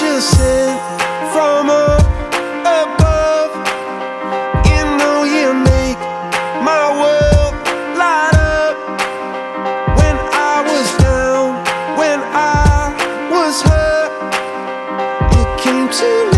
angel sent from up above. You know you make my world light up. When I was down, when I was hurt, you came to me.